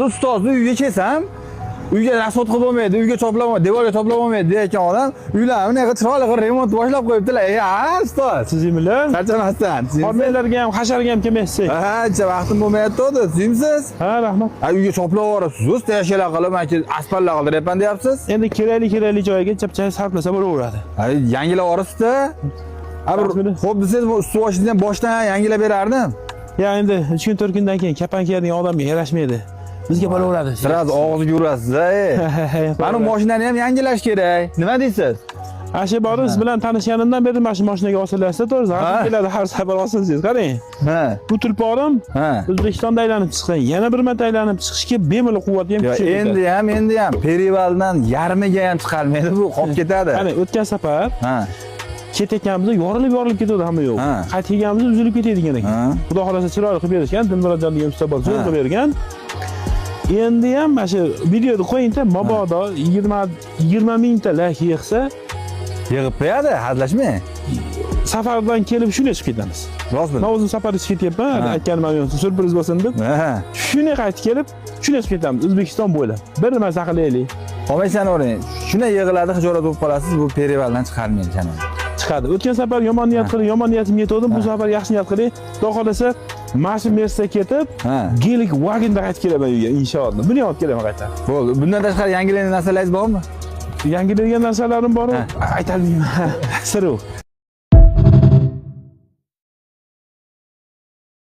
Ustozni uyga kelsam, uyga rasvot qilib bo'lmaydi, uyga choplab, devorga choplab bo'lmaydi degan odam uylarni nega chiroyli qilib remont boshlab qo'yibdilar. Ustoz, Sizinglar? charchamasdan. Xodimlarga ham, hasharga ham kelmaysiz. Ancha vaqtim bo'lmayapti-da, tushunsiz? Ha, rahmat. Uyga choplab yuborasiz, tashyalar qilib, mana asfaltlar qildiryapman deyapsiz. Endi kerakli joyiga chapchak sarflasa bo'laveradi. Yangilab yuborasiz-da. Xo'p, siz bu usti boshingizni ham boshdan yangilab berardim. Ya endi 3 kun 4 kundan keyin kapan kiyadigan odamga yarashmaydi. Bizga bo'laveradi. Siz og'izga urasiz-a. Mana mashinani ham yangilash kerak. Nima deysiz? Ashe bor, siz bilan tanishganimdan beri mana shu mashinaga osilasiz, to'g'ri? Keladi har safar osilsangiz, qarang. Ha. Bu tulporim O'zbekistonda aylanib chiqqan, yana bir marta aylanib chiqishga bemalol quvvati ham kuchli. Endi ham perivaldan yarmiga ham chiqarmaydi, bu qolib ketadi. Qani, o'tgan safar ketayotganimizda yorilib ketadi hamma yo'q. Qaytganimizda uzilib ketadigan ekan. Xudo xolasa chiroyli qilib berishgan, Dilmurodjon degan usta bor, zo'r qilib bergan. Endi ham mana shu videoni qo'yingda, mabodo 20 mingta like yig'sa, yig'ib qo'yadi, hazillashmang. Safardan kelib shuni chiqib ketamiz. Rostmi? Men o'zim safarga chiqib ketyapman, aytganim yo'q, surpriz bo'lsin deb. Shuni qaytib kelib, shuni chiqib ketamiz O'zbekiston bo'ylab. Bir nima saqlaylik. Olmaysan o'ring. Shuna yig'iladi, xijolat bo'lib qolasiz, bu perivaldan chiqarmaydi chanon. Chiqadi. O'tgan safar yomon niyat qilib, yomon niyatimga yetdim. Bu safar yaxshi niyat qiling. Xudo xolasa, mashina Mercedes ketib, Gelik Wagonda qaytib kelaman uyga inshaalloh. Buni olib kelaman qayta. Bo'ldi. Bundan tashqari yangilangan narsalaringiz bormi? Yangilangan narsalarim bor. Aytolmayman. Sir u.